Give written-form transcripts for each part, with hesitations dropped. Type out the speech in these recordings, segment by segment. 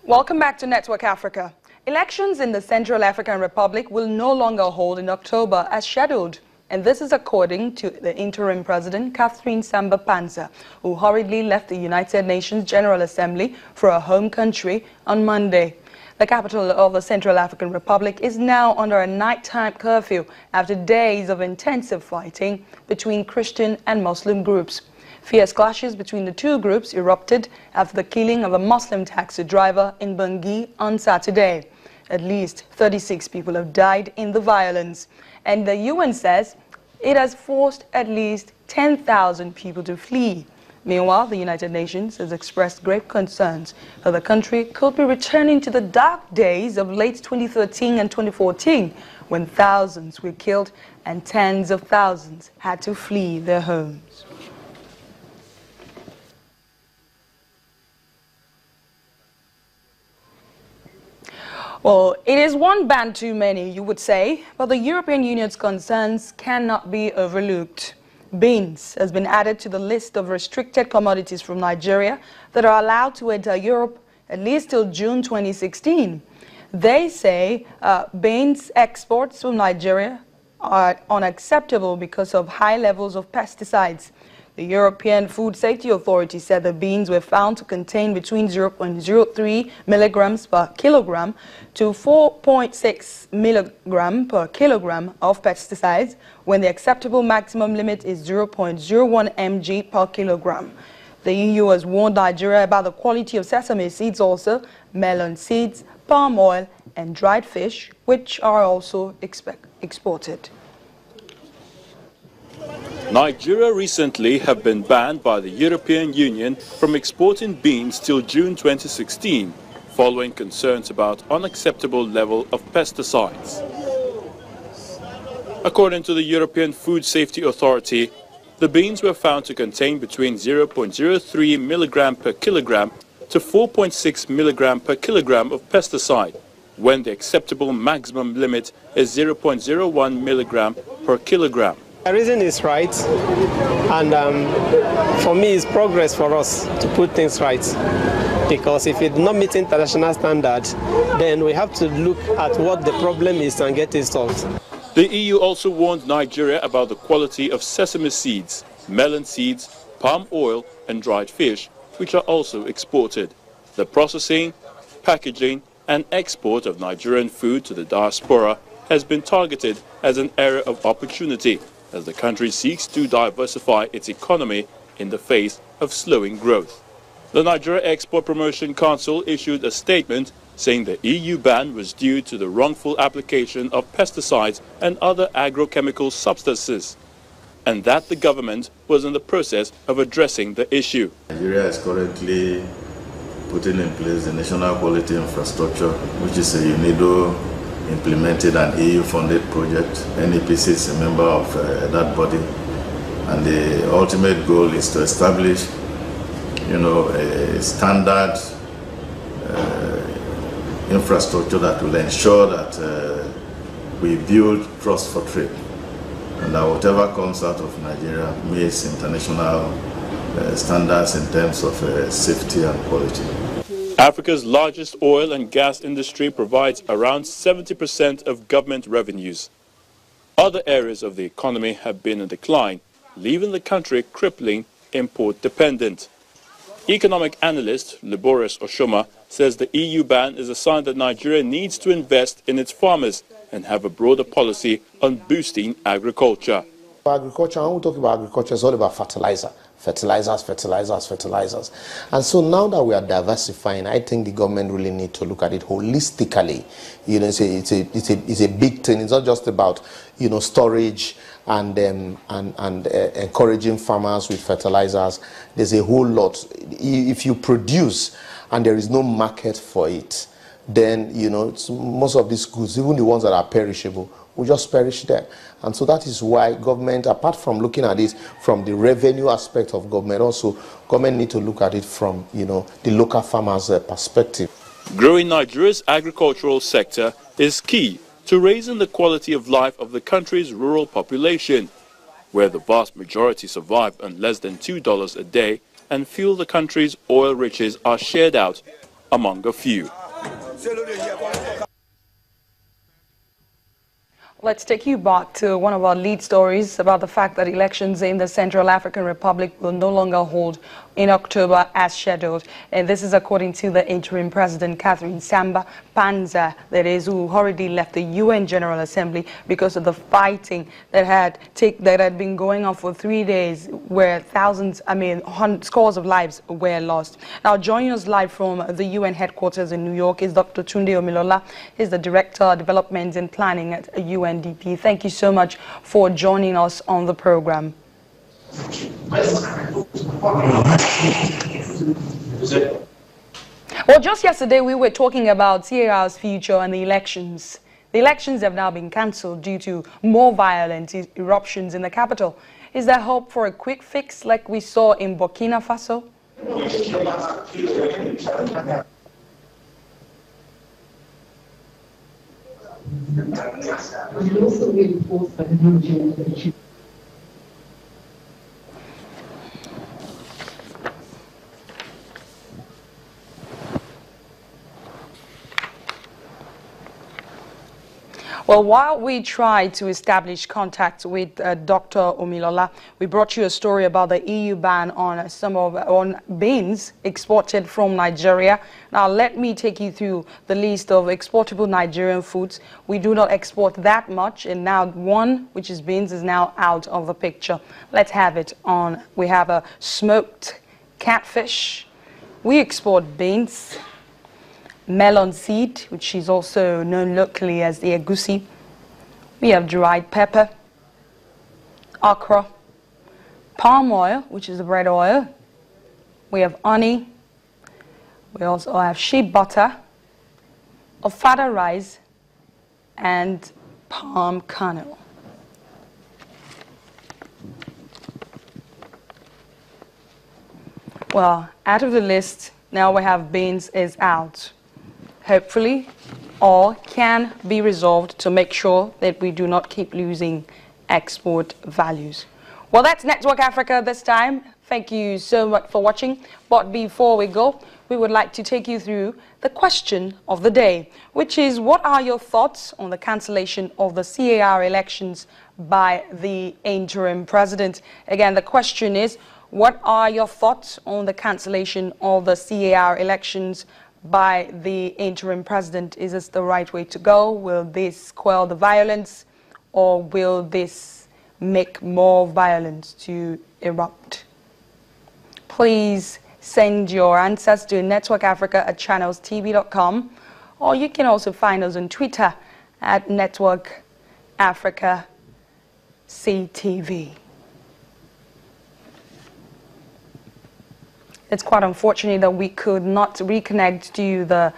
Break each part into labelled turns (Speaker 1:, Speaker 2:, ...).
Speaker 1: Welcome back to Network Africa. Elections in the Central African Republic will no longer hold in October as scheduled. And this is according to the interim president, Catherine Samba-Panza, who hurriedly left the United Nations General Assembly for her home country on Monday. The capital of the Central African Republic is now under a nighttime curfew after days of intensive fighting between Christian and Muslim groups. Fierce clashes between the two groups erupted after the killing of a Muslim taxi driver in Bangui on Saturday. At least 36 people have died in the violence, and the UN says it has forced at least 10,000 people to flee. Meanwhile, the United Nations has expressed grave concerns that the country could be returning to the dark days of late 2013 and 2014, when thousands were killed and tens of thousands had to flee their homes. Well, it is one ban too many, you would say, but the European Union's concerns cannot be overlooked. Beans has been added to the list of restricted commodities from Nigeria that are allowed to enter Europe at least till June 2016. They say beans exports from Nigeria are unacceptable because of high levels of pesticides. The European Food Safety Authority said the beans were found to contain between 0.03 milligrams per kilogram to 4.6 milligram per kilogram of pesticides, when the acceptable maximum limit is 0.01 mg per kilogram. The EU has warned Nigeria about the quality of sesame seeds also, melon seeds, palm oil and dried fish, which are also exported.
Speaker 2: Nigeria recently have been banned by the European Union from exporting beans till June 2016, following concerns about unacceptable level of pesticides. According to the European Food Safety Authority, the beans were found to contain between 0.03 milligram per kilogram to 4.6 milligram per kilogram of pesticide, when the acceptable maximum limit is 0.01 milligram per kilogram.
Speaker 3: The reason is right, and for me it's progress for us to put things right, because if it's not meeting international standards, then we have to look at what the problem is and get it solved.
Speaker 2: The EU also warned Nigeria about the quality of sesame seeds, melon seeds, palm oil and dried fish, which are also exported. The processing, packaging and export of Nigerian food to the diaspora has been targeted as an area of opportunity, as the country seeks to diversify its economy in the face of slowing growth. The Nigeria Export Promotion Council issued a statement saying the EU ban was due to the wrongful application of pesticides and other agrochemical substances, and that the government was in the process of addressing the issue.
Speaker 4: Nigeria is currently putting in place the National Quality Infrastructure, which is a UNIDO implemented an EU-funded project. NEPC is a member of that body, and the ultimate goal is to establish, a standard infrastructure that will ensure that we build trust for trade, and that whatever comes out of Nigeria meets international standards in terms of safety and quality.
Speaker 2: Africa's largest oil and gas industry provides around 70% of government revenues. Other areas of the economy have been in decline, leaving the country crippling import dependent. Economic analyst Boris Oshoma says the EU ban is a sign that Nigeria needs to invest in its farmers and have a broader policy on boosting agriculture.
Speaker 5: Agriculture, when we talk about agriculture, it's all about fertilizer. Fertilizers. And so now that we are diversifying, I think the government really need to look at it holistically. It's a big thing. It's not just about, storage and encouraging farmers with fertilizers. There's a whole lot. If you produce and there is no market for it, then, most of these goods, even the ones that are perishable, will just perish there. And so that is why government, apart from looking at it from the revenue aspect of government, also government need to look at it from, the local farmers' perspective.
Speaker 2: Growing Nigeria's agricultural sector is key to raising the quality of life of the country's rural population, where the vast majority survive on less than $2 a day and feel the country's oil riches are shared out among a few.
Speaker 1: Let's take you back to one of our lead stories about the fact that elections in the Central African Republic will no longer hold in October as scheduled. And this is according to the interim president, Catherine Samba Panza, that is, who hurriedly left the UN General Assembly because of the fighting that had been going on for 3 days, where scores of lives were lost. Now, joining us live from the UN headquarters in New York is Dr. Tunde Omilola. He's the Director of Development and Planning at UNDP. Thank you so much for joining us on the program. Well, just yesterday we were talking about CAR's future and the elections. The elections have now been cancelled due to more violent eruptions in the capital. Is there hope for a quick fix like we saw in Burkina Faso? Well, while we tried to establish contact with Dr. Omilola, we brought you a story about the EU ban on beans exported from Nigeria. Now, let me take you through the list of exportable Nigerian foods. We do not export that much, and now one, which is beans, is now out of the picture. Let's have it on. We have a smoked catfish. We export beans. Melon seed, which is also known locally as the egusi. We have dried pepper, okra, palm oil, which is the bread oil. We have honey. We also have sheep butter, ofada rice, and palm kernel. Well, out of the list, now we have beans is out. Hopefully, all can be resolved to make sure that we do not keep losing export values. Well, that's Network Africa this time. Thank you so much for watching. But before we go, we would like to take you through the question of the day, which is, what are your thoughts on the cancellation of the CAR elections by the interim president? Again, the question is, what are your thoughts on the cancellation of the CAR elections by the interim president? Is this the right way to go? Will this quell the violence, or will this make more violence to erupt? Please send your answers to networkafrica@channelstv.com, or you can also find us on Twitter at Network Africa CTV. It's quite unfortunate that we could not reconnect to the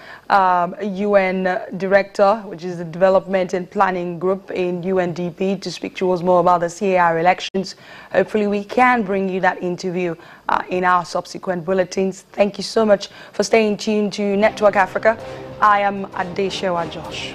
Speaker 1: UN director, which is the Development and Planning Group in UNDP, to speak to us more about the CAR elections. Hopefully we can bring you that interview in our subsequent bulletins. Thank you so much for staying tuned to Network Africa. I am Adeshewa Josh.